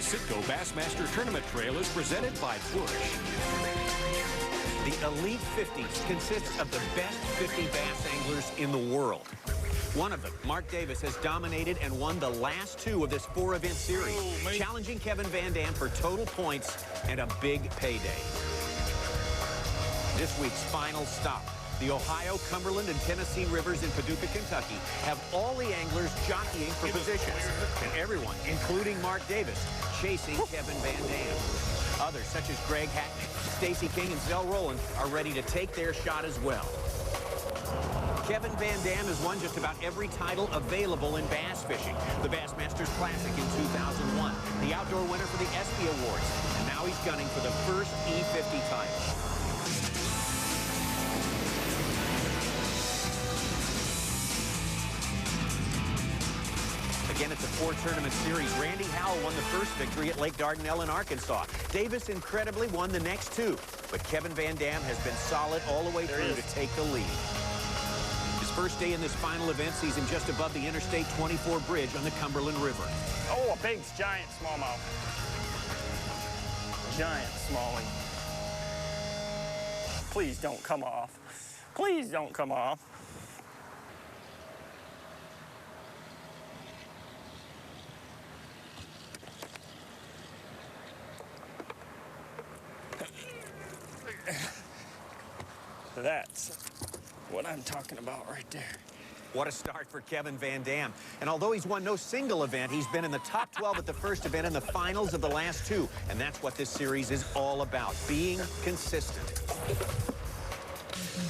CITGO Bassmaster Tournament Trail is presented by BUSCH. The Elite 50s consists of the best 50 bass anglers in the world. One of them, Mark Davis, has dominated and won the last two of this 4-event series, challenging Kevin VanDam for total points and a big payday. This week's final stop. The Ohio, Cumberland, and Tennessee rivers in Paducah, Kentucky have all the anglers jockeying for positions. And everyone, including Mark Davis, chasing Kevin VanDam. Others, such as Greg Hackney, Stacey King, and Zell Rowland, are ready to take their shot as well. Kevin VanDam has won just about every title available in bass fishing. The Bassmasters Classic in 2001, the outdoor winner for the ESPY Awards, and now he's gunning for the first E50 title. Again, it's a 4-tournament series. Randy Howell won the first victory at Lake Dardanelle in Arkansas. Davis incredibly won the next two, but Kevin VanDam has been solid all the way through to take the lead. His first day in this final event sees him just above the Interstate 24 bridge on the Cumberland River. Oh, a big, giant smallmouth. Giant smallie. Please don't come off. Please don't come off. That's what I'm talking about right there. What a start for Kevin VanDam. And although he's won no single event, he's been in the top 12 at the first event and the finals of the last two. And that's what this series is all about, being consistent.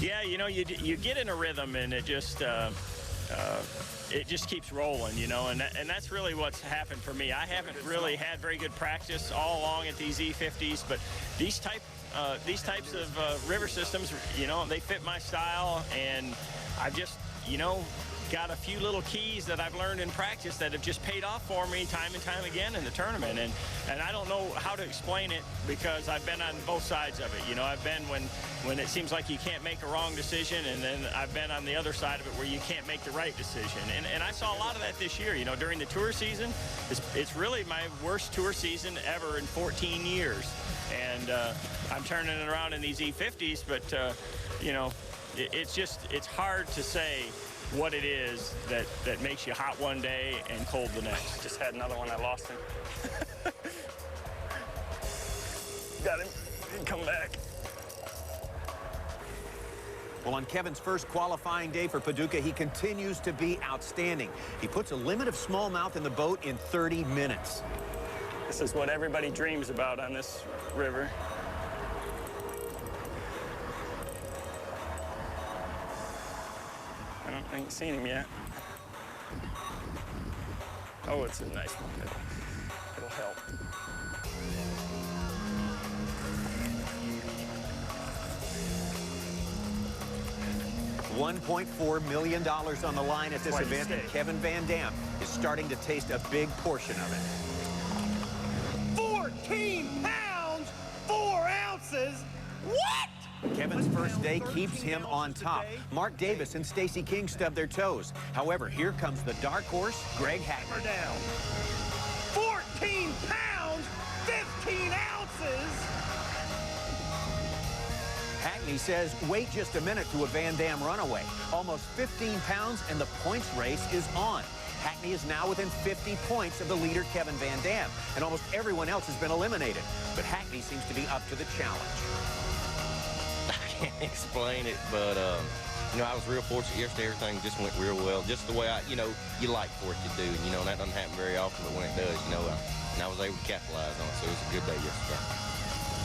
Yeah, you know, you get in a rhythm and it just keeps rolling, you know, and that's really what's happened for me. I haven't really had very good practice all along at these E50s, but these types of river systems, you know, they fit my style, and I've just, you know, got a few little keys that I've learned in practice that have just paid off for me time and time again in the tournament. And I don't know how to explain it because I've been on both sides of it. You know, I've been when it seems like you can't make a wrong decision, and then I've been on the other side of it where you can't make the right decision. And I saw a lot of that this year. You know, during the tour season, it's really my worst tour season ever in 14 years. And I'm turning it around in these E50s, but, you know, it's hard to say what it is that makes you hot one day and cold the next. Just had another one, I lost him. Got him, didn't come back. Well, on Kevin's first qualifying day for Paducah, he continues to be outstanding. He puts a limit of smallmouth in the boat in 30 minutes. This is what everybody dreams about on this river. I ain't seen him yet. Oh, it's a nice one. It'll help. $1.4 million on the line at this event, and Kevin VanDam is starting to taste a big portion of it. 14 pounds, 4 ounces. What? Kevin's first day keeps him on top. Mark Davis and Stacey King stub their toes. However, here comes the dark horse, Greg Hackney. Down. 14 pounds, 15 ounces. Hackney says, wait just a minute to a VanDam runaway. Almost 15 pounds, and the points race is on. Hackney is now within 50 points of the leader, Kevin VanDam, and almost everyone else has been eliminated. But Hackney seems to be up to the challenge. I can't explain it, but, you know, I was real fortunate yesterday. Everything just went real well, just the way you know, you like for it to do. You know, and that doesn't happen very often, but when it does, you know, and I was able to capitalize on it, so it was a good day yesterday.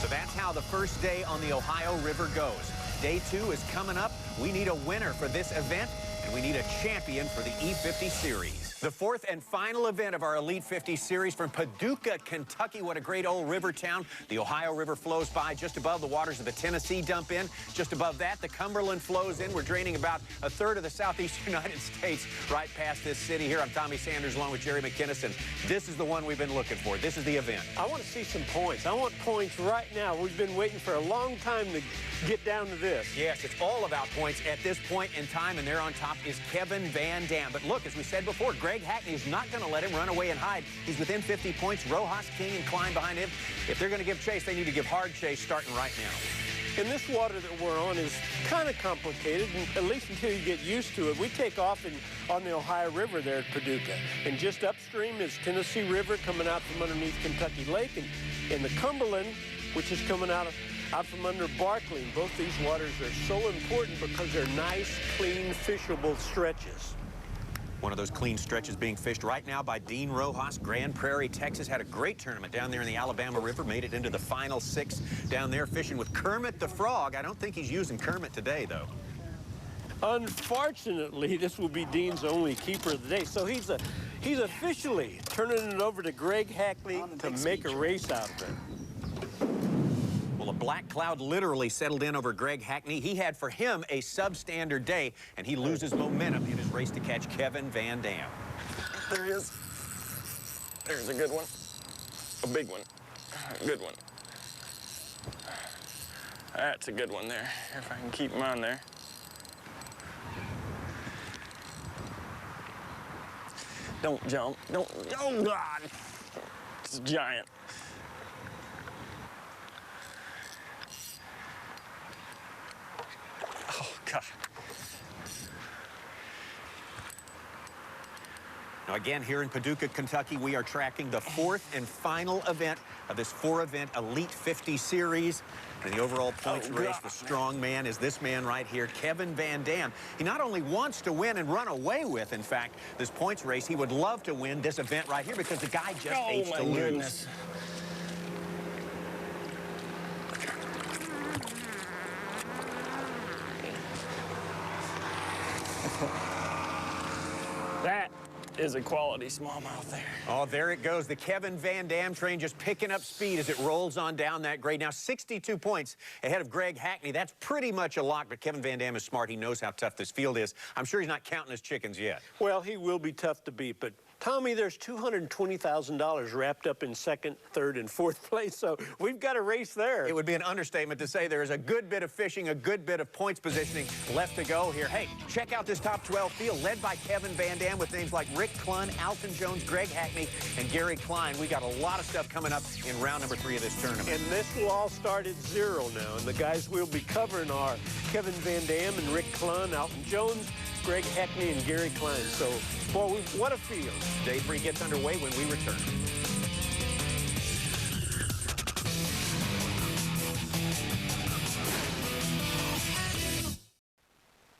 So that's how the first day on the Ohio River goes. Day 2 is coming up. We need a winner for this event, and we need a champion for the E50 series. The fourth and final event of our Elite 50 series from Paducah, Kentucky. What a great old river town. The Ohio River flows by just above the waters of the Tennessee dump in. Just above that, the Cumberland flows in. We're draining about a third of the southeast United States right past this city here. I'm Tommy Sanders along with Jerry McKinnis, and this is the one we've been looking for. This is the event. I want to see some points. I want points right now. We've been waiting for a long time to get down to this. Yes, it's all about points at this point in time, and they're on top. top is Kevin VanDam. But look, as we said before, Greg Hackney is not going to let him run away and hide. He's within 50 points. Rojas, King, and Klein behind him. If they're going to give chase, they need to give hard chase starting right now. And this water that we're on is kind of complicated, at least until you get used to it. We take off on the Ohio River there at Paducah. And just upstream is Tennessee River coming out from underneath Kentucky Lake. And the Cumberland, which is coming out from under Barkley. And both these waters are so important because they're nice, clean, fishable stretches. One of those clean stretches being fished right now by Dean Rojas. Grand Prairie, Texas had a great tournament down there in the Alabama River. Made it into the final 6 down there fishing with Kermit the Frog. I don't think he's using Kermit today, though. Unfortunately, this will be Dean's only keeper of the day. So he's officially turning it over to Greg Hackney to make a race out of it. Well, a black cloud literally settled in over Greg Hackney. He had for him a substandard day, and he loses momentum in his race to catch Kevin VanDam. There he is. There's a good one. A big one. A good one. That's a good one there, if I can keep him on there. Don't jump. Don't. Oh, God. It's a giant. Oh, God. Now, again, here in Paducah, Kentucky, we are tracking the 4th and final event of this 4-event Elite 50 series. And the overall points race, the strong man, is this man right here, Kevin VanDam. He not only wants to win and run away with, in fact, this points race, he would love to win this event right here because the guy just hates to lose. Goodness. That is a quality smallmouth there. Oh, there it goes. The Kevin VanDam train just picking up speed as it rolls on down that grade. Now, 62 points ahead of Greg Hackney. That's pretty much a lock, but Kevin VanDam is smart. He knows how tough this field is. I'm sure he's not counting his chickens yet. Well, he will be tough to beat, but Tommy, there's $220,000 wrapped up in 2nd, 3rd, and 4th place, so we've got a race there. It would be an understatement to say there is a good bit of fishing, a good bit of points positioning left to go here. Hey, check out this top 12 field led by Kevin VanDam with names like Rick Clunn, Alton Jones, Greg Hackney, and Gary Klein. We got a lot of stuff coming up in round number 3 of this tournament. And this will all start at 0 now, and the guys we'll be covering are Kevin VanDam and Rick Clunn, Alton Jones, Greg Hackney, and Gary Klein. So, boy, what a field. Day 3 gets underway when we return.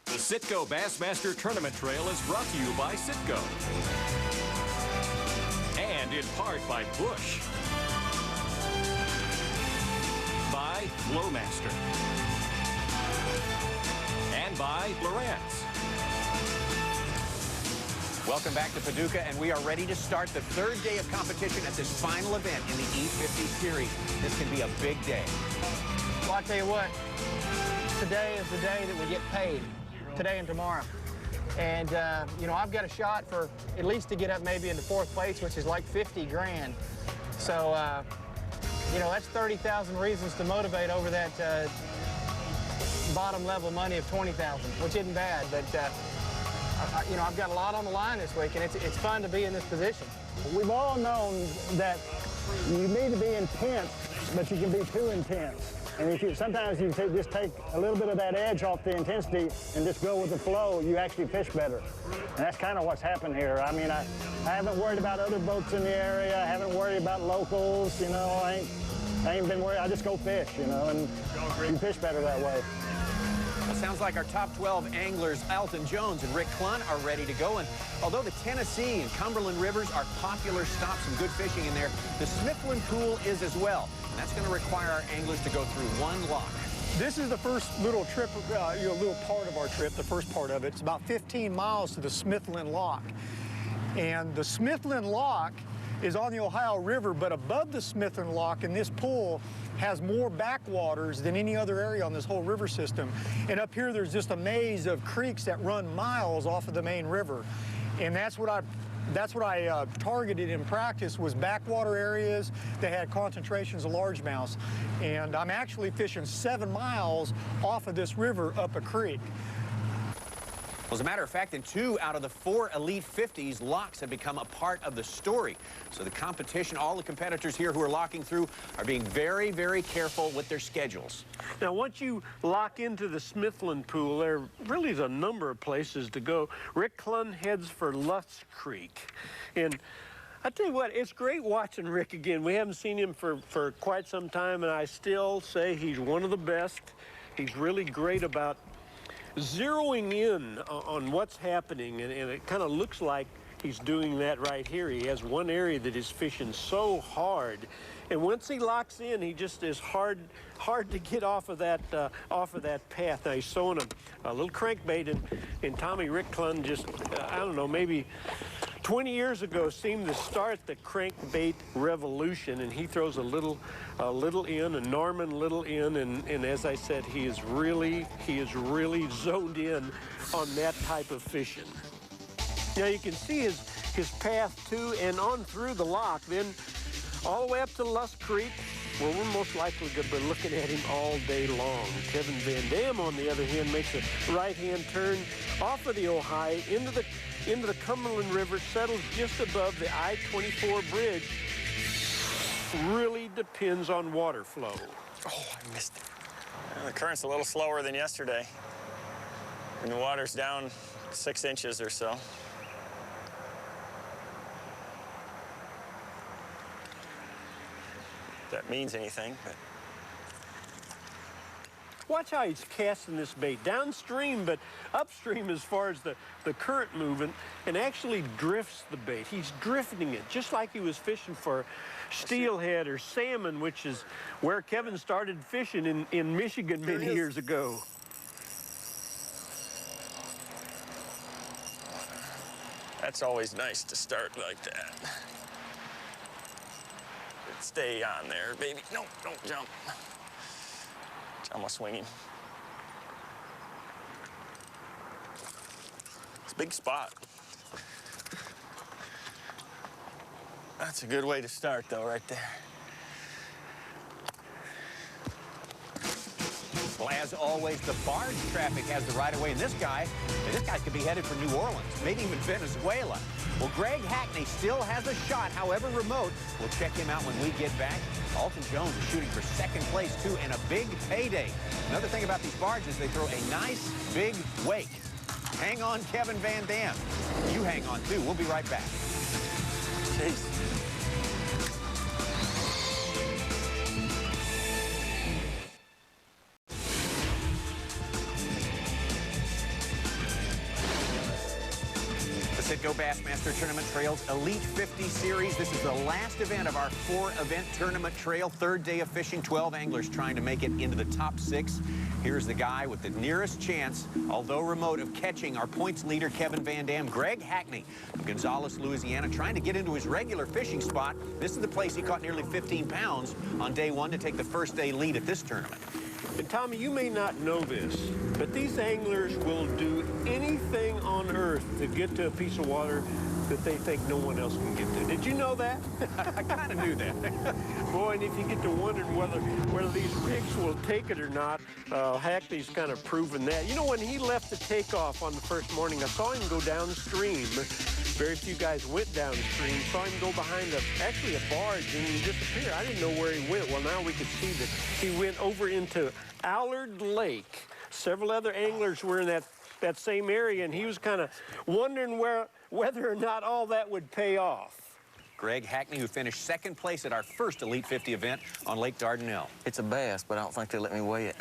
The CITGO Bassmaster Tournament Trail is brought to you by CITGO. And in part by BUSCH. By Flowmaster. And by Lowrance. Welcome back to Paducah, and we are ready to start the 3rd day of competition at this final event in the E50 series. This can be a big day. Well, I'll tell you what, today is the day that we get paid, today and tomorrow. And, you know, I've got a shot for at least to get up maybe into 4th place, which is like 50 grand. So, you know, that's 30,000 reasons to motivate over that bottom level money of 20,000, which isn't bad, but you know, I've got a lot on the line this week, and it's fun to be in this position. We've all known that you need to be intense, but you can be too intense. And if you, sometimes you just take a little bit of that edge off the intensity and just go with the flow, you actually fish better. And that's kind of what's happened here. I mean, I haven't worried about other boats in the area. I haven't worried about locals, you know. I ain't been worried. I just go fish, you know, and you fish better that way. Well, sounds like our top 12 anglers, Alton Jones and Rick Clunn, are ready to go. And although the Tennessee and Cumberland rivers are popular stops and good fishing in there, the Smithland Pool is as well. And that's going to require our anglers to go through one lock. This is the first little trip, you know, little part of our trip, the first part of it. It's about 15 miles to the Smithland Lock. And the Smithland Lock is on the Ohio River, but above the Smithland Lock in this pool has more backwaters than any other area on this whole river system. And up here there's just a maze of creeks that run miles off of the main river. And that's what I targeted in practice, was backwater areas that had concentrations of largemouths. And I'm actually fishing 7 miles off of this river up a creek. Well, as a matter of fact, in 2 out of the 4 Elite 50s, locks have become a part of the story. So the competition, all the competitors here who are locking through are being very, very careful with their schedules. Now, once you lock into the Smithland pool, there really is a number of places to go. Rick CLUNN heads for Lusk Creek. And I tell you what, it's great watching Rick again. We haven't seen him for quite some time, and I still say he's one of the best. He's really great about zeroing in on what's happening, and it kind of looks like he's doing that right here. He has one area that is fishing so hard, and once he locks in, he just is hard to get off of that path. Now he's throwing a little crankbait, and Tommy, Rick CLUNN just I don't know, maybe 20 years ago seemed to start the crankbait revolution, and he throws a little in, a Norman little in, and as I said, he is really zoned in on that type of fishing. Now you can see his path to and on through the lock, then all the way up to Lusk Creek, where we're most likely going to be looking at him all day long. Kevin VanDam, on the other hand, makes a right-hand turn off of the Ojai into the Cumberland River, settles just above the I-24 bridge. Really depends on water flow. Oh, I missed it. Well, the current's a little slower than yesterday, and the water's down 6 inches or so. If that means anything, but Watch how he's casting this bait downstream, but upstream as far as the current moving, and actually drifts the bait. He's drifting it, just like he was fishing for steelhead or salmon, which is where Kevin started fishing in Michigan many years ago. that's always nice to start like that. Stay on there, baby. No, don't jump. I'm swinging. It's a big spot. That's a good way to start, though, right there. Well, as always, the barge traffic has the right-of-way, and this guy could be headed for New Orleans, maybe even Venezuela. Well, Greg Hackney still has a shot, however remote. We'll check him out when we get back. Alton Jones is shooting for second place, too, and a big payday. Another thing about these barges, they throw a nice, big wake. Hang on, Kevin VanDam. You hang on, too. We'll be right back. Jeez. CITGO Bassmaster Tournament Trails Elite 50 Series. This is the last event of our 4-event tournament trail. Third day of fishing, 12 anglers trying to make it into the top 6. Here's the guy with the nearest chance, although remote, of catching our points leader, Kevin VanDam. Greg Hackney of Gonzales, Louisiana, trying to get into his regular fishing spot. This is the place he caught nearly 15 pounds on day 1 to take the first day lead at this tournament. And Tommy, you may not know this, but these anglers will do anything on earth to get to a piece of water that they think no one else can get to. Did you know that? I kind of knew that. Boy, and if you get to wondering whether these rigs will take it or not, Hackney's kind of proven that. You know, when he left the takeoff on the first morning, I saw him go downstream. Very few guys went downstream. Saw him go behind actually a barge and he disappeared. I didn't know where he went. Well, now we can see that he went over into Allard Lake. Several other anglers were in that same area, and he was kind of wondering whether or not all that would pay off. Greg Hackney, who finished second place at our first Elite 50 event on Lake Dardanelle. It's a bass, but I don't think they'll let me weigh it.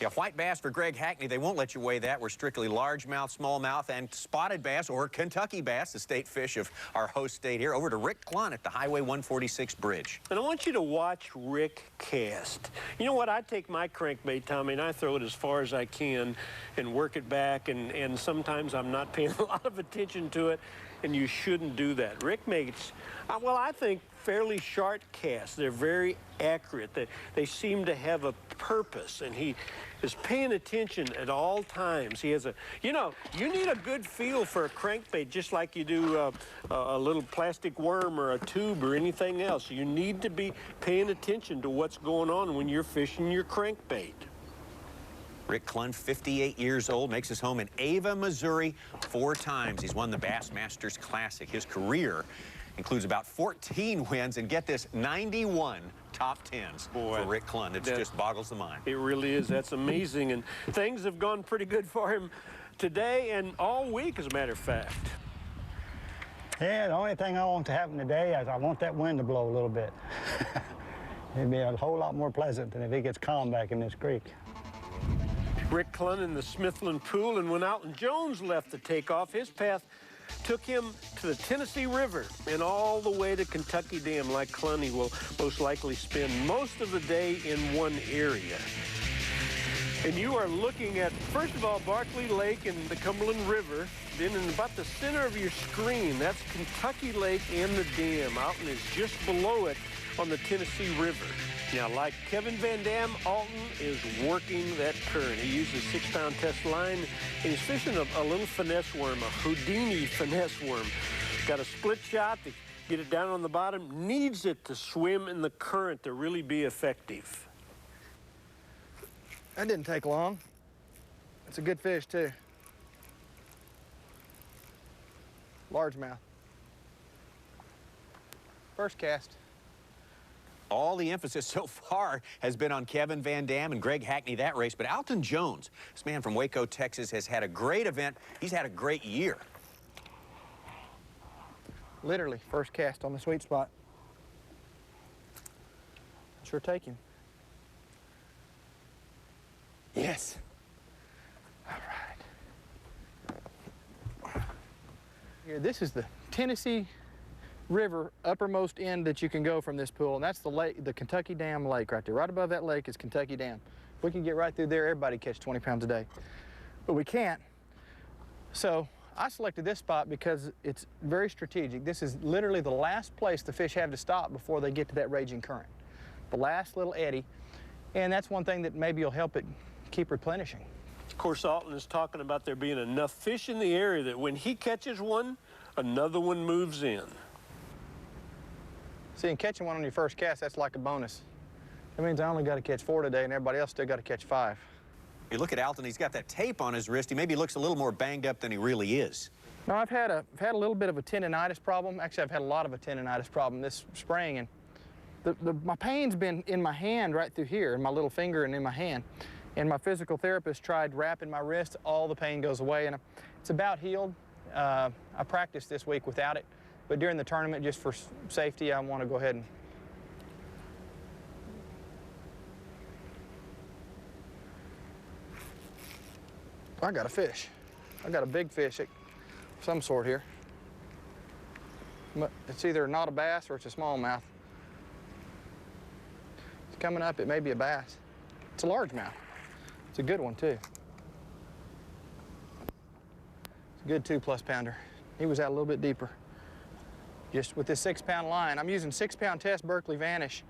Yeah, white bass for Greg Hackney, they won't let you weigh that. We're strictly largemouth, smallmouth, and spotted bass, or Kentucky bass, the state fish of our host state here. Over to Rick CLUNN at the Highway 146 bridge. And I want you to watch Rick cast. You know what? I take my crankbait, Tommy, and I throw it as far as I can and work it back, and sometimes I'm not paying a lot of attention to it, and you shouldn't do that. Rick makes, well, I think, fairly sharp casts. They're very accurate. They seem to have a purpose, and he is paying attention at all times. He has you know, you need a good feel for a crankbait just like you do a little plastic worm or a tube or anything else. You need to be paying attention to what's going on when you're fishing your crankbait. Rick CLUNN, 58 years old, makes his home in Ava, Missouri 4 times. He's won the Bassmasters Classic. His career includes about 14 wins, and get this, 91 top 10s for Rick CLUNN. It just boggles the mind. It really is. That's amazing. And things have gone pretty good for him today and all week, as a matter of fact. Yeah, the only thing I want to happen today is I want that wind to blow a little bit. It'd be a whole lot more pleasant than if it gets calm back in this creek. Rick CLUNN in the Smithland Pool, and when Alton Jones left the takeoff, his path took him to the Tennessee River and all the way to Kentucky Dam. Like CLUNN, he will most likely spend most of the day in one area. And you are looking at, first of all, Barkley Lake and the Cumberland River. Then in about the center of your screen, that's Kentucky Lake and the dam. Alton is just below it on the Tennessee River. Now, like Kevin VANDAM, Alton is working that current. He uses 6-pound test line, and he's fishing a little finesse worm, a Houdini finesse worm. Got a split shot to get it down on the bottom, needs it to swim in the current to really be effective. That didn't take long. It's a good fish, too. Largemouth. First cast. All the emphasis so far has been on Kevin VANDAM and Greg Hackney, that race. But Alton Jones, this man from Waco, Texas, has had a great event. He's had a great year. Literally, first cast on the sweet spot. Sure take him. Yes. All right. Here, this is the Tennessee River uppermost end that you can go from this pool, and that's the lake, the Kentucky Dam Lake right there. Right above that lake is Kentucky Dam. If we can get right through there, everybody catch 20 pounds a day. But we can't. So I selected this spot because it's very strategic. This is literally the last place the fish have to stop before they get to that raging current. The last little eddy. And that's one thing that maybe will help it keep replenishing. Of course, Alton is talking about there being enough fish in the area that when he catches one, another one moves in. See, and catching one on your first cast, that's like a bonus. That means I only got to catch 4 today, and everybody else still got to catch 5. You look at Alton, he's got that tape on his wrist. He maybe looks a little more banged up than he really is. No, I've had a little bit of a tendonitis problem. Actually, I've had a lot of a tendonitis problem this spring, and my pain's been in my hand right through here, in my little finger and in my hand. And my physical therapist tried wrapping my wrist. All the pain goes away, and it's about healed. I practiced this week without it, but during the tournament, just for safety, I want to go ahead and... I got a fish. I got a big fish of some sort here. But it's either not a bass or it's a smallmouth. It's coming up, it may be a bass. It's a largemouth. It's a good one, too. It's a good 2+ pounder. He was out a little bit deeper. Just with this 6-pound line. I'm using 6-pound test Berkeley Vanish.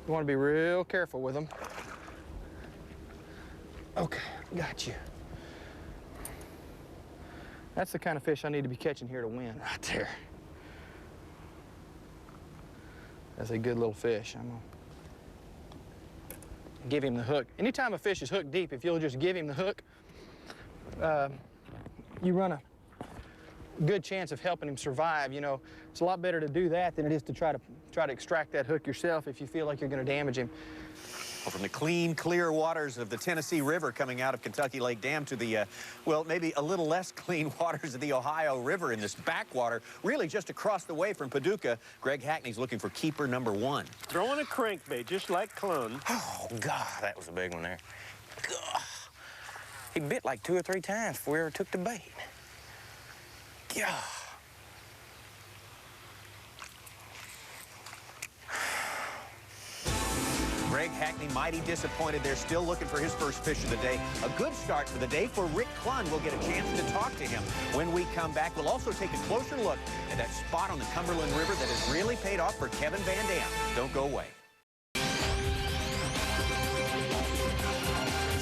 You want to be real careful with them. Okay, got you. That's the kind of fish I need to be catching here to win, right there. That's a good little fish. I'm gonna give him the hook. Anytime a fish is hooked deep, if you'll just give him the hook, you run a good chance of helping him survive. You know, it's a lot better to do that than it is to try to extract that hook yourself if you feel like you're going to damage him. Well, from the clean, clear waters of the Tennessee River coming out of Kentucky Lake Dam to the, well, maybe a little less clean waters of the Ohio River in this backwater, really just across the way from Paducah, Greg Hackney's looking for keeper number 1. Throwing a crankbait, just like CLUNN. Oh, God, that was a big one there. God. He bit like 2 or 3 times before we ever took the bait. God. Greg Hackney mighty disappointed. They're still looking for his first fish of the day. A good start for the day for Rick CLUNN. We'll get a chance to talk to him when we come back. We'll also take a closer look at that spot on the Cumberland River that has really paid off for Kevin VANDAM. Don't go away.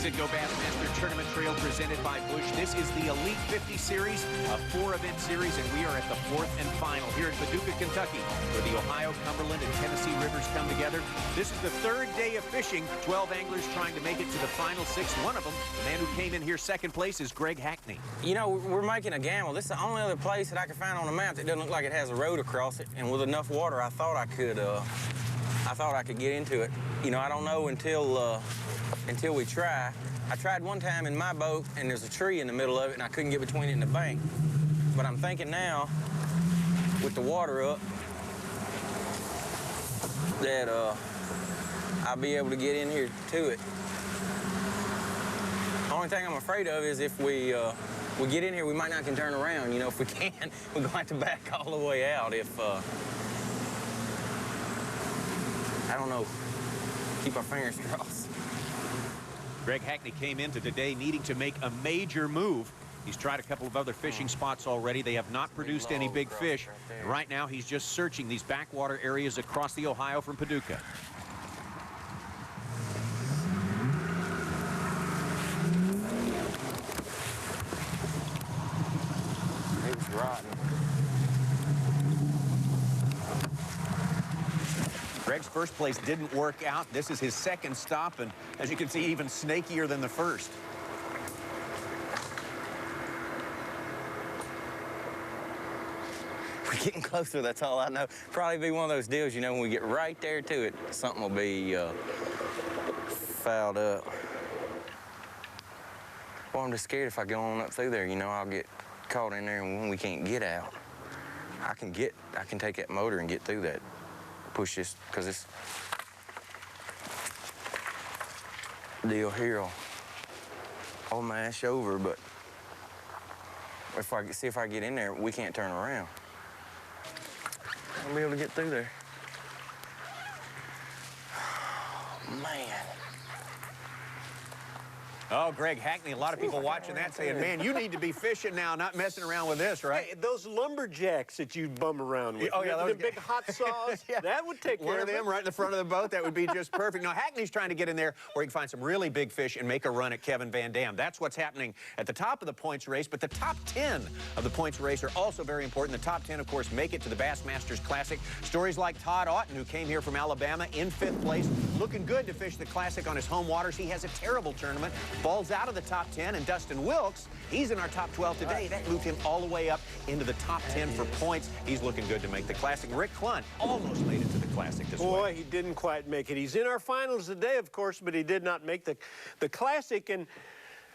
CITGO Bassmaster Tournament Trail presented by Busch. This is the Elite 50 Series, a 4-event series, and we are at the 4th and final here in Paducah, Kentucky, where the Ohio, Cumberland, and Tennessee rivers come together. This is the 3rd day of fishing. 12 anglers trying to make it to the final 6. One of them, the man who came in here second place, is Greg Hackney. You know, we're making a gamble. This is the only other place that I can find on the map that doesn't look like it has a road across it, and with enough water, I thought I could get into it. You know, I don't know until we try. I tried one time in my boat, and there's a tree in the middle of it, and I couldn't get between it and the bank. But I'm thinking now, with the water up, that I'll be able to get in here to it. The only thing I'm afraid of is if we get in here, we might not can turn around. You know, if we can, we're going to have to back all the way out if, I don't know, keep our fingers crossed. Greg Hackney came into today needing to make a major move. He's tried a couple of other fishing spots already. They have not produced any big fish. And right now, he's just searching these backwater areas across the Ohio from Paducah. It was rotten. Greg's first place didn't work out. This is his second stop, and as you can see, even snakier than the first. We're getting closer, that's all I know. Probably be one of those deals, you know, when we get right there to it, something will be fouled up. Well, I'm just scared if I go on up through there, you know, I'll get caught in there and we can't get out. I can take that motor and get through that. Push this, because this deal here will mash over, but see if I get in there, we can't turn around. I'll be able to get through there. Oh, man. Oh, Greg Hackney, a lot of people watching that saying, man, you need to be fishing now, not messing around with this, right? Hey, those lumberjacks that you bum around with. Oh, yeah, the big hot saws, yeah. that would take care One of of them right in the front of the boat, that would be just perfect. Now, Hackney's trying to get in there where he can find some really big fish and make a run at Kevin VanDam. That's what's happening at the top of the points race, but the top 10 of the points race are also very important. The top 10, of course, make it to the Bassmasters Classic. Stories like Todd Auten, who came here from Alabama in 5th place, looking good to fish the Classic on his home waters. He has a terrible tournament, falls out of the top 10, and Dustin Wilkes, he's in our top 12 today. That moved him all the way up into the top 10 for points. He's looking good to make the Classic. Rick Clunn almost made it to the Classic this week. Boy, he didn't quite make it. He's in our finals today, of course, but he did not make the Classic. And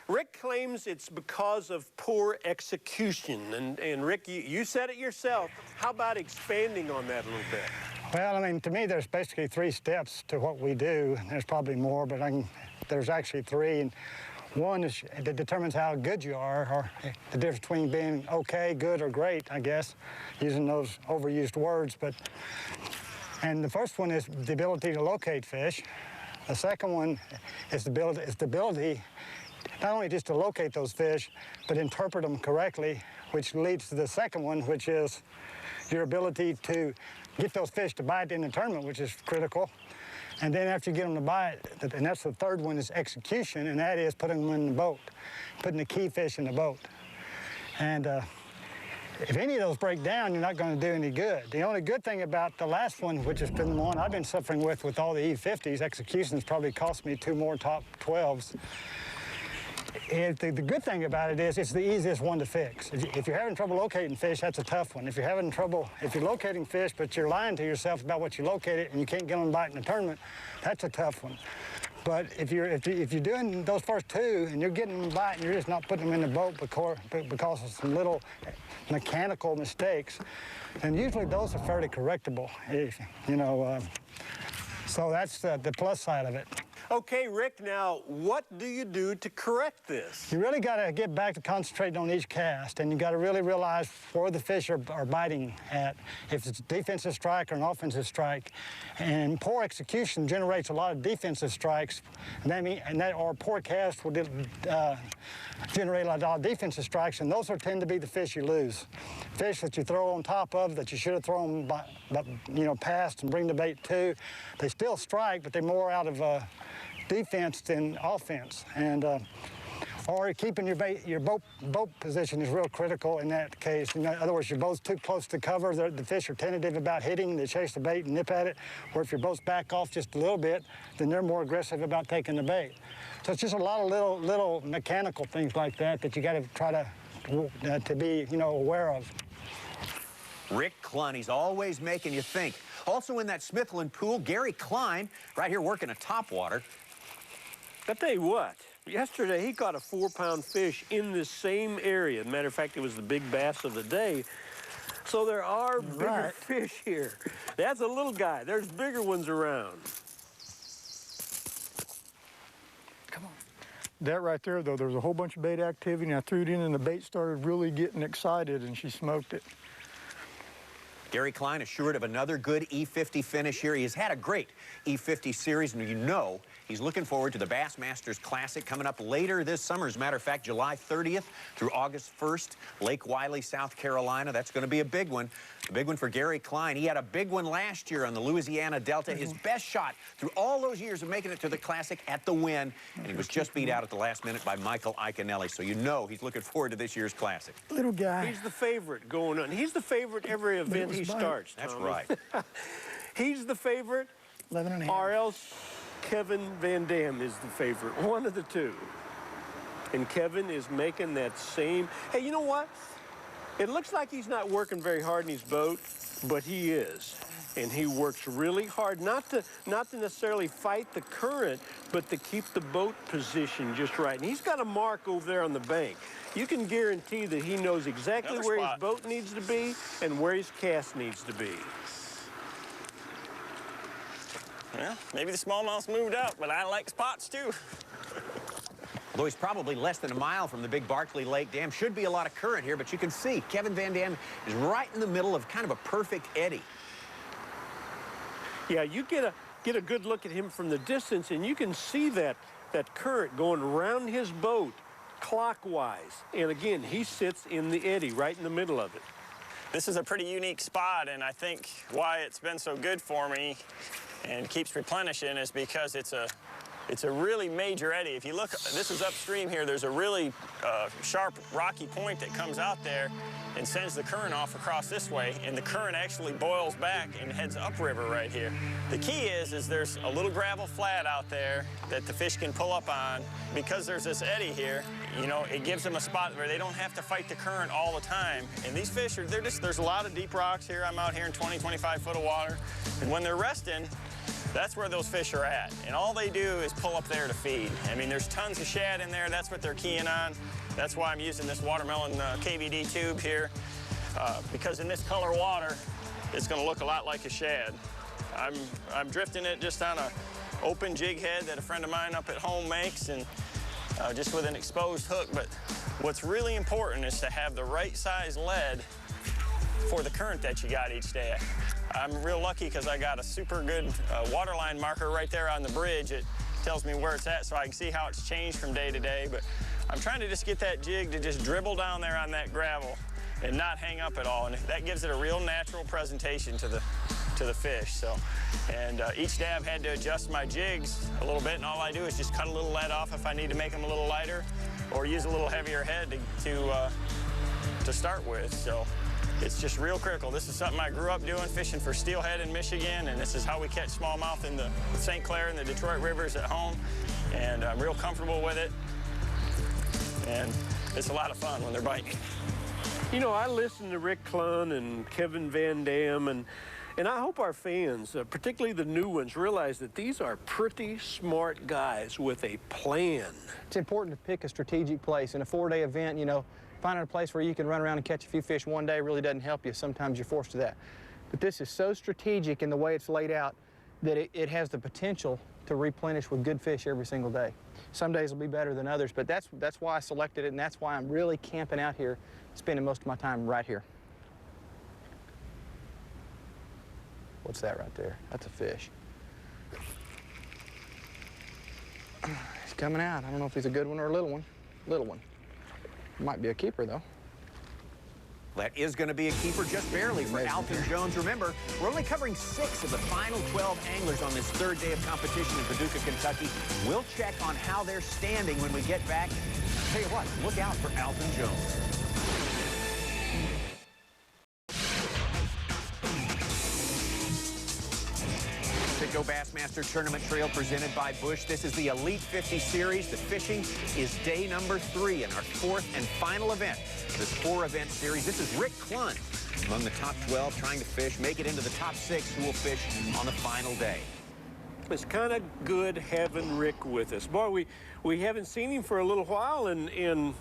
Rick claims it's because of poor execution. And Rick, you said it yourself. How about expanding on that a little bit? Well, I mean, to me, there's basically 3 steps to what we do. There's probably more, but there's actually 3. And one is that determines how good you are, or the difference between being okay, good, or great, I guess, using those overused words. And the first one is the ability to locate fish. The second one is the ability not only just to locate those fish, but interpret them correctly, which leads to the second one, which is your ability to get those fish to bite in the tournament, which is critical. And then after you get them to bite, and that's the third one, is execution, and that is putting them in the boat, putting the key fish in the boat. And if any of those break down, you're not going to do any good. The only good thing about the last one, which has been the one I've been suffering with all the E50s, execution's probably cost me 2 more top 12s. The good thing about it is it's the easiest one to fix. If you're having trouble locating fish, that's a tough one. If you're having trouble, if you're locating fish, but you're lying to yourself about what you located and you can't get them to bite in the tournament, that's a tough one. But if you're doing those first 2 and you're getting them to bite and you're just not putting them in the boat because of some little mechanical mistakes, then usually those are fairly correctable. So that's the plus side of it. Okay, Rick, now, what do you do to correct this? You really got to get back to concentrating on each cast, and you got to really realize where the fish are biting at, if it's a defensive strike or an offensive strike. And poor execution generates a lot of defensive strikes, or poor cast will generate a lot of defensive strikes, and those tend to be the fish you lose. Fish that you throw on top of that you should have thrown past and bring the bait to, they still strike, but they're more out of defense than offense. And or keeping your boat position is real critical in that case. In other words, your boat's too close to cover, the fish are tentative about hitting, they chase the bait and nip at it. Or if your boat's back off just a little bit, then they're more aggressive about taking the bait. So it's just a lot of little mechanical things like that that you got to try to be, aware of. Rick Clunn, he's always making you think. Also in that Smithland pool, Gary Klein, right here working a topwater. I tell you what, yesterday he caught a 4-pound fish in this same area. As a matter of fact, it was the big bass of the day. So there are bigger fish here. That's a little guy. There's bigger ones around. Come on. That right there, though, there was a whole bunch of bait activity, and I threw it in, and the bait started really getting excited, and she smoked it. Gary Klein assured of another good E50 finish here. He has had a great E50 series, and he's looking forward to the Bassmasters Classic coming up later this summer. As a matter of fact, July 30th through August 1st, Lake Wiley, South Carolina. That's going to be a big one. A big one for Gary Klein. He had a big one last year on the Louisiana Delta. His best shot through all those years of making it to the Classic at the Win, and he was just beat out at the last minute by Michael Iaconelli. So he's looking forward to this year's Classic. Little guy. He's the favorite going on. He's the favorite every event he starts, That's Tommy. right. He's the favorite, 11 and a half. or else Kevin VanDam is the favorite. One of the two. And Kevin is making that same... Hey, you know what? It looks like he's not working very hard in his boat, but he is. And he works really hard, not to necessarily fight the current, but to keep the boat position just right. And he's got a mark over there on the bank. You can guarantee that he knows exactly where his boat needs to be and where his cast needs to be. Well, maybe the smallmouth's moved out, but I like spots too. Although he's probably less than a mile from the big Barkley Lake Dam. Should be a lot of current here, but you can see Kevin VanDam is right in the middle of kind of a perfect eddy. Yeah, you get a good look at him from the distance, and you can see that current going around his boat clockwise. And again, he sits in the eddy right in the middle of it. This is a pretty unique spot, and I think why it's been so good for me and keeps replenishing is because it's a really major eddy. If you look, this is upstream here, there's a really sharp rocky point that comes out there and sends the current off across this way, and the current actually boils back and heads upriver right here. The key is there's a little gravel flat out there that the fish can pull up on. Because there's this eddy here, it gives them a spot where they don't have to fight the current all the time. And these fish there's a lot of deep rocks here. I'm out here in 20, 25 foot of water. And when they're resting, that's where those fish are at. And all they do is pull up there to feed. I mean, there's tons of shad in there. That's what they're keying on. That's why I'm using this watermelon KVD tube here. Because in this color water, it's gonna look a lot like a shad. I'm drifting it just on a open jig head that a friend of mine up at home makes, and just with an exposed hook. But what's really important is to have the right size lead for the current that you got each day. I'm real lucky because I got a super good waterline marker right there on the bridge. It tells me where it's at so I can see how it's changed from day to day. But I'm trying to just get that jig to just dribble down there on that gravel and not hang up at all. And that gives it a real natural presentation to the fish. So, and each day I've had to adjust my jigs a little bit, and all I do is just cut a little lead off if I need to make them a little lighter, or use a little heavier head to start with. So it's just real critical. This is something I grew up doing, fishing for steelhead in Michigan, and this is how we catch smallmouth in the St. Clair and the Detroit rivers at home, and I'm real comfortable with it, and it's a lot of fun when they're biting. I listen to Rick Clunn and Kevin VanDam, and I hope our fans, particularly the new ones, realize that these are pretty smart guys with a plan. It's important to pick a strategic place. In a 4-day event, finding a place where you can run around and catch a few fish one day really doesn't help you. Sometimes you're forced to that. But this is so strategic in the way it's laid out that it has the potential to replenish with good fish every single day. Some days will be better than others, but that's why I selected it, and that's why I'm really camping out here, spending most of my time right here. What's that right there? That's a fish. He's coming out. I don't know if he's a good one or a little one. Little one. Might be a keeper, though. That is going to be a keeper just barely for Alton Jones. Remember, we're only covering 6 of the final 12 anglers on this 3rd day of competition in Paducah, Kentucky. We'll check on how they're standing when we get back. I'll tell you what, look out for Alton Jones. CITGO Bassmaster Tournament Trail presented by Busch. This is the Elite 50 Series. The fishing is day number 3 in our 4th and final event. This 4-event series. This is Rick Clunn among the top 12 trying to fish, make it into the top 6 who will fish on the final day. It's kind of good having Rick with us. Boy, we haven't seen him for a little while, and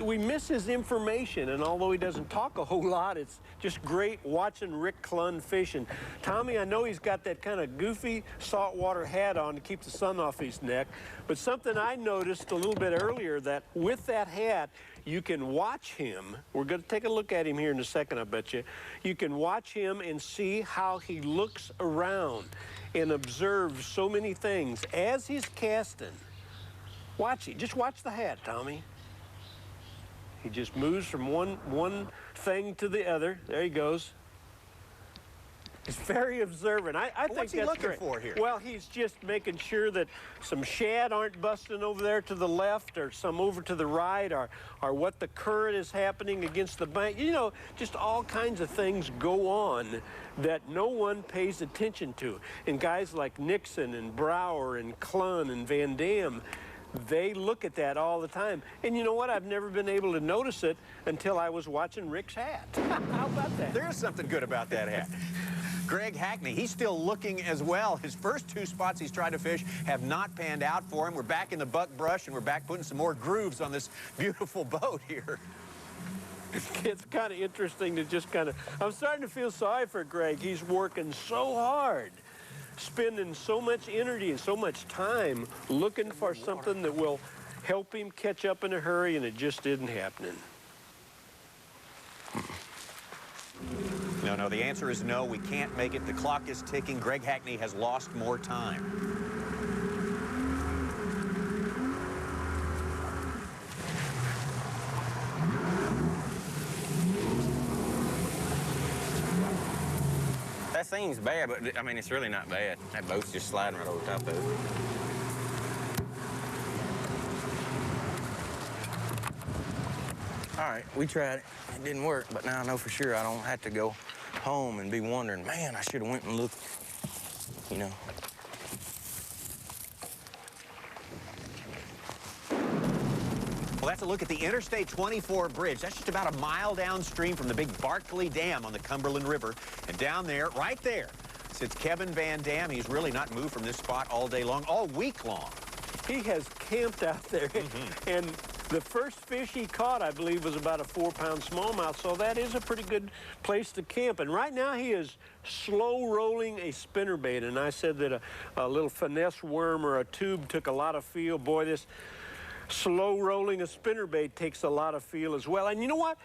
we miss his information, and although he doesn't talk a whole lot, it's just great watching Rick Clunn fishing. Tommy, I know he's got that kind of goofy saltwater hat on to keep the sun off his neck, but something I noticed a little bit earlier, that with that hat, you can watch him. We're going to take a look at him here in a second, I bet you. You can watch him and see how he looks around and observe so many things as he's casting. Watch it. Just watch the hat, Tommy. He just moves from one thing to the other. There he goes. He's very observant. I think what's he that's looking great. for here? Well, he's just making sure that some shad aren't busting over there to the left or some over to the right, or what the current is happening against the bank. You know, just all kinds of things go on that no one pays attention to. And guys like Nixon and Brower and Clunn and VANDAM, they look at that all the time. And you know what? I've never been able to notice it until I was watching Rick's hat. How about that? There's something good about that hat. Greg Hackney, he's still looking as well. His first 2 spots he's tried to fish have not panned out for him. We're back in the buckbrush, and we're back putting some more grooves on this beautiful boat here. It's kind of interesting to just kind of... I'm starting to feel sorry for Greg. He's working so hard, spending so much energy and so much time looking for something that will help him catch up in a hurry, and it just isn't happening. No, the answer is no. We can't make it. The clock is ticking. Greg Hackney has lost more time. That seems bad, but I mean, it's really not bad. That boat's just sliding right over top of it. All right, we tried it. It didn't work, but now I know for sure I don't have to go home and be wondering, man, I should have went and looked, you know. Well, that's a look at the Interstate 24 bridge. That's just about a mile downstream from the big Barkley Dam on the Cumberland River. And down there, right there, sits Kevin VANDAM. He's really not moved from this spot all day long, all week long. He has camped out there, and the first fish he caught, I believe, was about a 4-pound smallmouth, so that is a pretty good place to camp. And right now he is slow rolling a spinnerbait, and I said that a little finesse worm or a tube took a lot of feel. Boy, this slow rolling a spinnerbait takes a lot of feel as well. And you know what?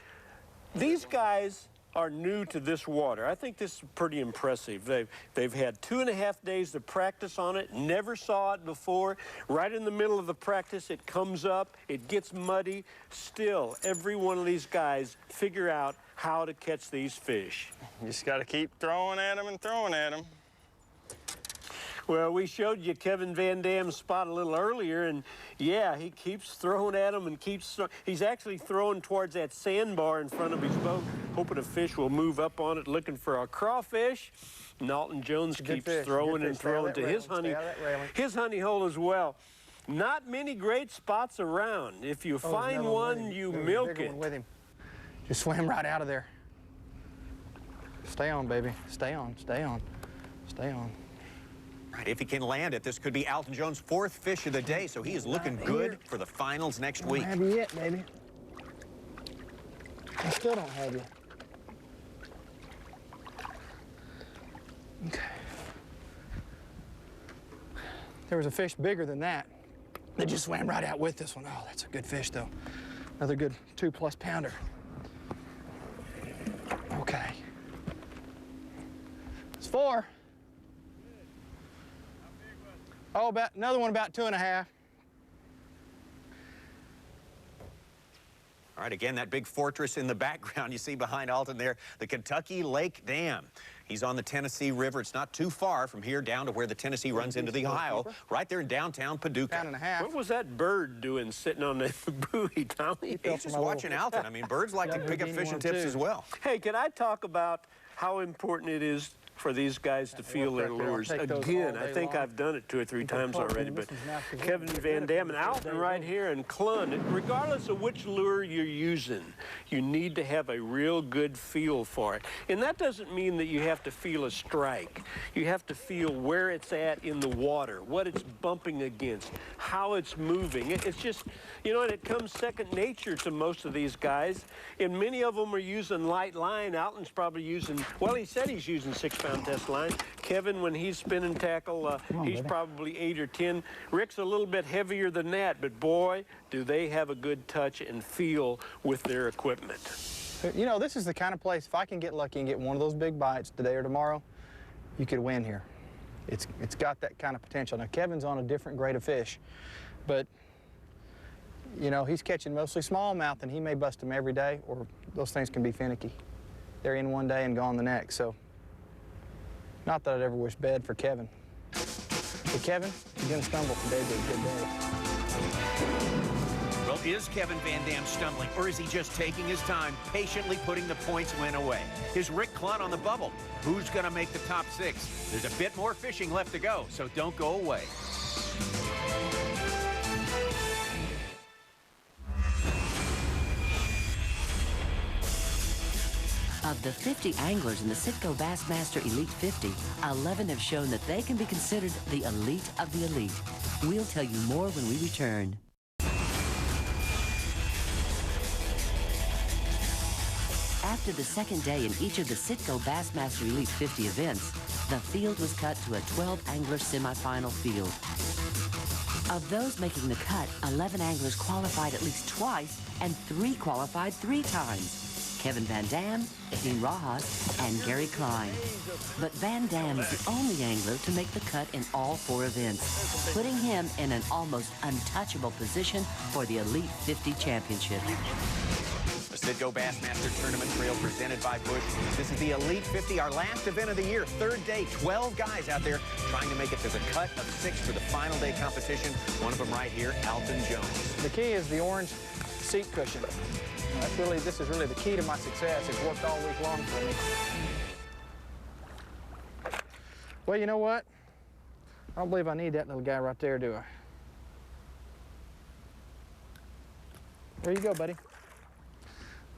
These guys are new to this water. I think this is pretty impressive. They've had 2.5 days to practice on it, never saw it before. Right in the middle of the practice, it comes up, it gets muddy. Still, every one of these guys figure out how to catch these fish. You just got to keep throwing at them and throwing at them. Well, we showed you Kevin VANDAM's spot a little earlier, and yeah, he keeps throwing at him and he's actually throwing towards that sandbar in front of his boat, hoping a fish will move up on it, looking for a crawfish. And Alton Jones keeps throwing and throwing to his honey hole as well. Not many great spots around. If you find one, you milk it. With him. Just swim right out of there. Stay on, baby. Stay on, stay on, stay on. Right, if he can land it, this could be Alton Jones' 4th fish of the day, so he is looking good for the finals next week. I don't have you yet, baby. I still don't have you. Okay. There was a fish bigger than that. They just swam right out with this one. Oh, that's a good fish, though. Another good 2+ pounder. Okay. It's 4. Oh, about another one about 2.5. All right, again, that big fortress in the background you see behind Alton there, the Kentucky Lake Dam. He's on the Tennessee River. It's not too far from here down to where the Tennessee runs into the Ohio, right there in downtown Paducah. Pound and a half. What was that bird doing sitting on the buoy, Tommy? He's just watching Alton. I mean, birds like to pick up fishing tips as well. Hey, can I talk about how important it is for these guys to feel their lures? Again, I think I've done it 2 or 3 times already, but Kevin VanDam and Alton right here and CLUNN, regardless of which lure you're using, you need to have a real good feel for it. And that doesn't mean that you have to feel a strike. You have to feel where it's at in the water, what it's bumping against, how it's moving. It's just, you know, and it comes second nature to most of these guys. And many of them are using light line. Alton's probably using, well, he said he's using 6-pound test line. Kevin, when he's spinning tackle, he's probably 8 or 10. Rick's a little bit heavier than that, but boy, do they have a good touch and feel with their equipment. You know, this is the kind of place, if I can get lucky and get one of those big bites today or tomorrow, you could win here. It's got that kind of potential. Now, Kevin's on a different grade of fish, but, you know, he's catching mostly smallmouth, and he may bust them every day, or those things can be finicky. They're in one day and gone the next, so not that I'd ever wish bad for Kevin. But Kevin, you're gonna stumble today, but a good day. Well, is Kevin VanDam stumbling, or is he just taking his time, patiently putting the points win away? Is Rick CLUNN on the bubble? Who's going to make the top 6? There's a bit more fishing left to go, so don't go away. Of the 50 anglers in the CITGO Bassmaster Elite 50, 11 have shown that they can be considered the elite of the elite. We'll tell you more when we return. After the second day in each of the CITGO Bassmaster Elite 50 events, the field was cut to a 12-angler semifinal field. Of those making the cut, 11 anglers qualified at least twice, and 3 qualified 3 times. Kevin VanDam, ROJAS, and Gary Klein. But VanDam is the only angler to make the cut in all 4 events, putting him in an almost untouchable position for the Elite 50 Championship. The CITGO Bassmaster Tournament Trail presented by Busch. This is the Elite 50, our last event of the year. 3rd day, 12 guys out there trying to make it to the cut of 6 for the final day competition. One of them right here, Alton Jones. The key is the orange seat cushion. This is really the key to my success. It's worked all week long for me. Well, you know what? I don't believe I need that little guy right there, do I? There you go, buddy.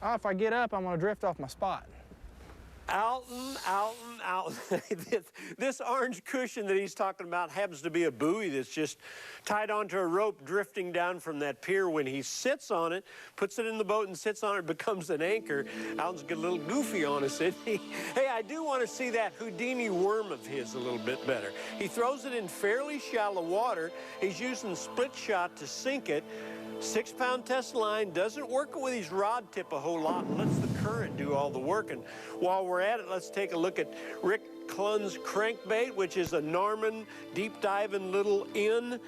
Oh, if I get up, I'm going to drift off my spot. Alton. This orange cushion that he's talking about happens to be a buoy that's just tied onto a rope drifting down from that pier. When he sits on it, puts it in the boat and sits on it, becomes an anchor. Alton's getting a little goofy on us, isn't he? Hey, I do want to see that Houdini worm of his a little bit better. He throws it in fairly shallow water. He's using split shot to sink it. 6-pound test line, doesn't work with his rod tip a whole lot and lets the current do all the work. And while we're at it, let's take a look at Rick CLUNN's crankbait, which is a Norman deep diving little in.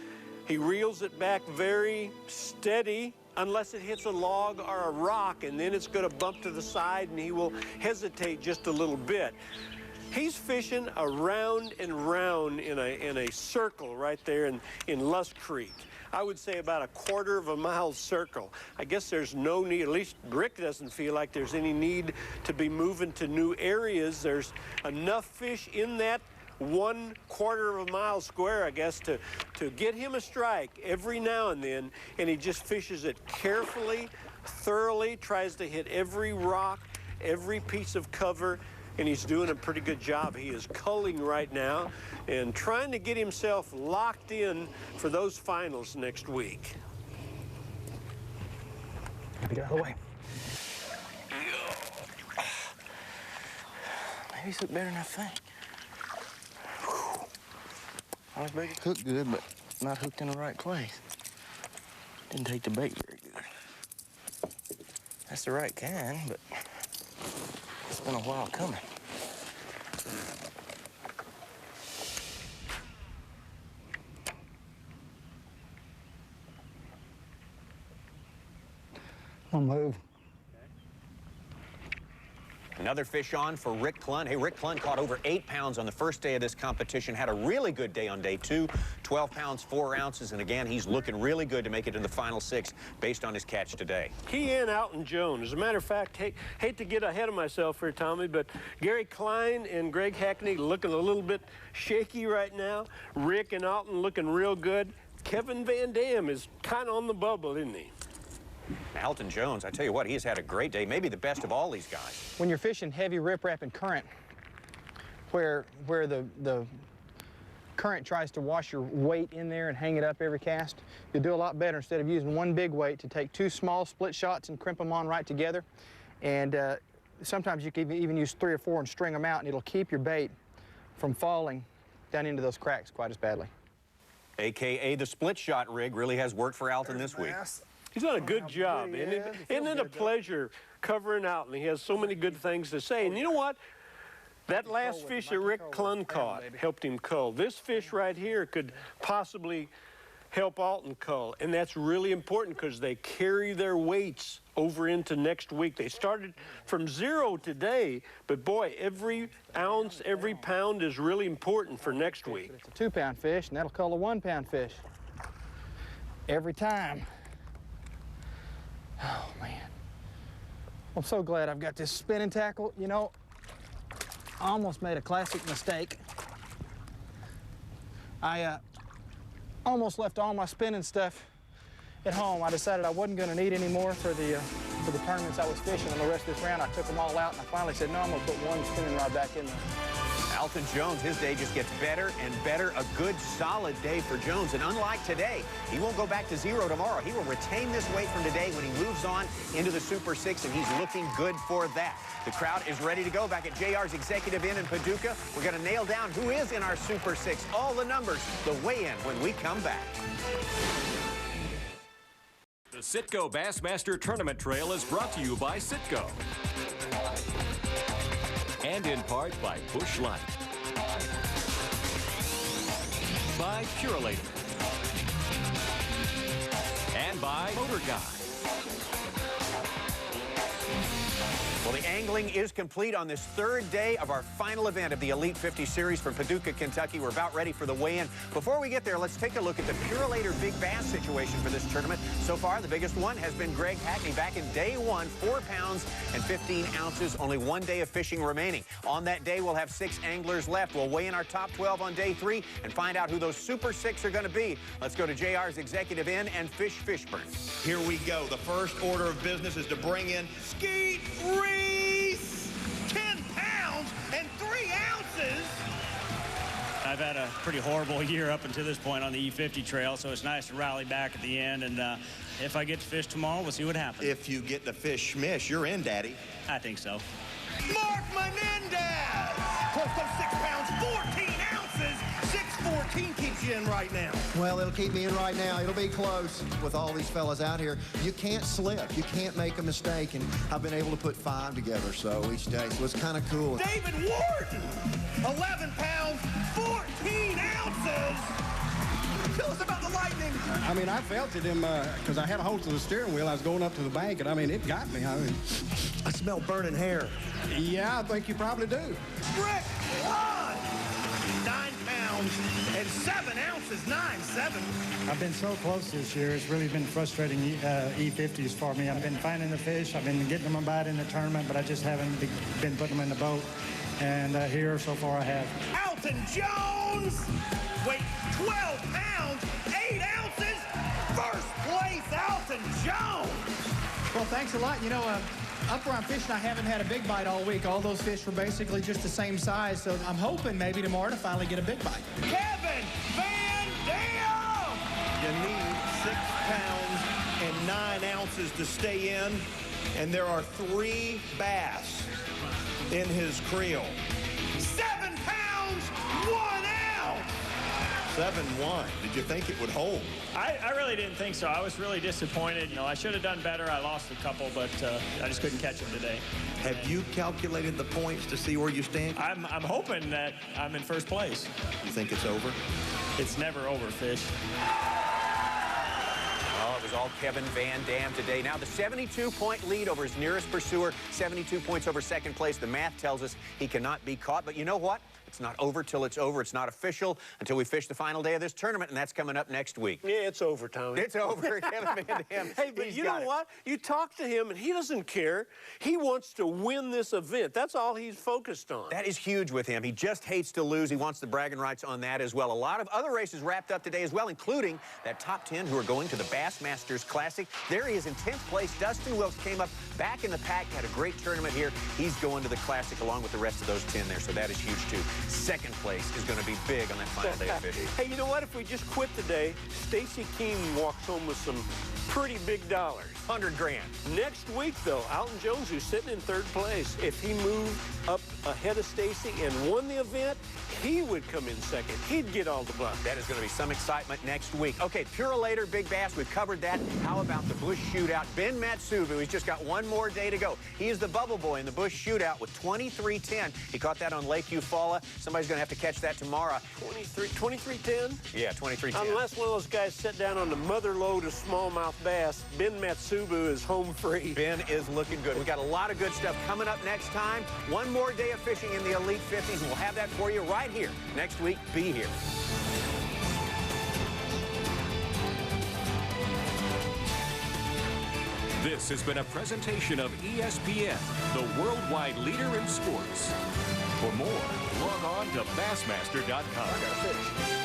He reels it back very steady unless it hits a log or a rock, and then it's going to bump to the side and he will hesitate just a little bit. He's fishing around and round in a circle right there in Lusk Creek. I would say about a 1/4 of a mile circle. I guess there's no need, at least Rick doesn't feel like there's any need to be moving to new areas. There's enough fish in that 1/4 of a mile square, I guess, to get him a strike every now and then, and he just fishes it carefully, thoroughly, tries to hit every rock, every piece of cover, and he's doing a pretty good job. He is culling right now and trying to get himself locked in for those finals next week. Get out of the way. Maybe it's look better than I think. I was bait hooked good, but not hooked in the right place. Didn't take the bait very good. That's the right kind, but it's been a while coming. I'll move. Another fish on for Rick Clunn. Hey, Rick Clunn caught over 8 pounds on the first day of this competition, had a really good day on day 2, 12 pounds, 4 ounces, and again, he's looking really good to make it in the final 6 based on his catch today. He and Alton Jones. As a matter of fact, hate to get ahead of myself here, Tommy, but Gary KLEIN and Greg Hackney looking a little bit shaky right now. Rick and Alton looking real good. Kevin VANDAM is kind of on the bubble, isn't he? Alton Jones, I tell you what, he has had a great day, maybe the best of all these guys. When you're fishing heavy riprap and current, where the current tries to wash your weight in there and hang it up every cast, you'll do a lot better instead of using one big weight to take 2 small split shots and crimp them on right together. And sometimes you can even use 3 or 4 and string them out, and it'll keep your bait from falling down into those cracks quite as badly. AKA the split shot rig really has worked for Alton this week. He's done a good job. Isn't it a pleasure covering Alton? He has so many good things to say. And you know what? That last fish that Rick Clunn caught helped him cull. This fish right here could possibly help Alton cull. And that's really important because they carry their weights over into next week. They started from 0 today, but boy, every ounce, every pound is really important for next week. It's a 2-pound fish, and that'll cull a 1-pound fish every time. Oh, man. I'm so glad I've got this spinning tackle. You know, I almost made a classic mistake. I almost left all my spinning stuff at home. I decided I wasn't going to need any more for the tournaments I was fishing. And the rest of this round, I took them all out, and I finally said, no, I'm going to put one spinning rod back in there. Alton Jones, his day just gets better and better. A good, solid day for Jones. And unlike today, he won't go back to 0 tomorrow. He will retain this weight from today when he moves on into the Super 6, and he's looking good for that. The crowd is ready to go back at JR's Executive Inn in Paducah. We're going to nail down who is in our Super 6, all the numbers, the weigh-in when we come back. The CITGO Bassmaster Tournament Trail is brought to you by CITGO. And in part by Busch Light. By Purolator. And by Motor Guy. Well, the angling is complete on this 3rd day of our final event of the Elite 50 Series from Paducah, Kentucky. We're about ready for the weigh-in. Before we get there, let's take a look at the Purolator Big Bass situation for this tournament. So far, the biggest one has been Greg Hackney back in day 1, 4 pounds and 15 ounces, only 1 day of fishing remaining. On that day, we'll have 6 anglers left. We'll weigh in our top 12 on day 3 and find out who those Super 6 are going to be. Let's go to JR's Executive Inn and fish Fishburne. Here we go. The first order of business is to bring in Skeet REESE, 10 pounds and 3 ounces. I've had a pretty horrible year up until this point on the E50 trail, so it's nice to rally back at the end. And if I get to fish tomorrow, we'll see what happens. If you get the fish schmish, you're in, Daddy. I think so. Mark Menendez, close to 6 pounds, 14 ounces. 6'14" keeps you in right now. Well, it'll keep me in right now. It'll be close with all these fellas out here. You can't slip. You can't make a mistake, and I've been able to put 5 together so each day, so it's kind of cool. David Wharton, 11 pounds, 14 ounces. Tell us about the Lightning. I mean, I felt it in because I had a hold to the steering wheel. I was going up to the bank, and I mean, it got me. I smell burning hair. Yeah, I think you probably do. Rick Clunn, 9 pounds and 7 ounces, 9'7". I've been so close this year. It's really been frustrating E50s for me. I've been finding the fish. I've been getting them about in the tournament, but I just haven't been putting them in the boat. And here, so far, I have. Alton Jones, weight 12 pounds, 8 ounces. First place, Alton Jones. Well, thanks a lot. You know, up where I'm fishing, I haven't had a big bite all week. All those fish were basically just the same size, so I'm hoping maybe tomorrow to finally get a big bite. Kevin VANDAM! You need 6 pounds and 9 ounces to stay in, and there are 3 bass in his creel. 7 pounds, 1 ounce! 7-1. Did you think it would hold? I really didn't think so. I was really disappointed. You know, I should have done better. I lost a couple, but I just couldn't catch them today. Have you calculated the points to see where you stand? I'm hoping that I'm in first place. You think it's over? It's never over, fish. Oh, it was all Kevin Van Dam today. Now the 72-point lead over his nearest pursuer, 72 points over second place. The math tells us he cannot be caught. But you know what? It's not over till it's over. It's not official until we fish the final day of this tournament, and that's coming up next week. Yeah, it's over, Tony. It's over. Kevin Van Dam. Hey, but you know what? You talk to him, and he doesn't care. He wants to win this event. That's all he's focused on. That is huge with him. He just hates to lose. He wants the bragging rights on that as well. A lot of other races wrapped up today as well, including that top 10 who are going to the Bassmasters Classic. There he is in 10th place. Dustin Wilkes came up back in the pack, had a great tournament here. He's going to the Classic along with the rest of those 10 there, so that is huge too. Second place is going to be big on that final day of fishing. Hey, you know what? If we just quit today, Stacy Keem walks home with some pretty big dollars. 100 grand. Next week, though, Alton Jones, who's sitting in third place, if he moved up ahead of Stacy and won the event, he would come in second. He'd get all the bucks. That is going to be some excitement next week. Okay, Purelator, Big Bass, we've covered that. How about the Busch Shootout? Ben Matsubu, he's just got one more day to go. He is the bubble boy in the Busch Shootout with 23.10. He caught that on Lake Eufaula. Somebody's going to have to catch that tomorrow. 23.10? Yeah, 23.10. Unless one of those guys set down on the mother lode of smallmouth bass, Ben Matsubu is home free. Ben is looking good. We got a lot of good stuff coming up next time. One more day of fishing in the Elite 50s, and we'll have that for you right here next week. Be here. This has been a presentation of ESPN, the worldwide leader in sports. For more, log on to Bassmaster.com.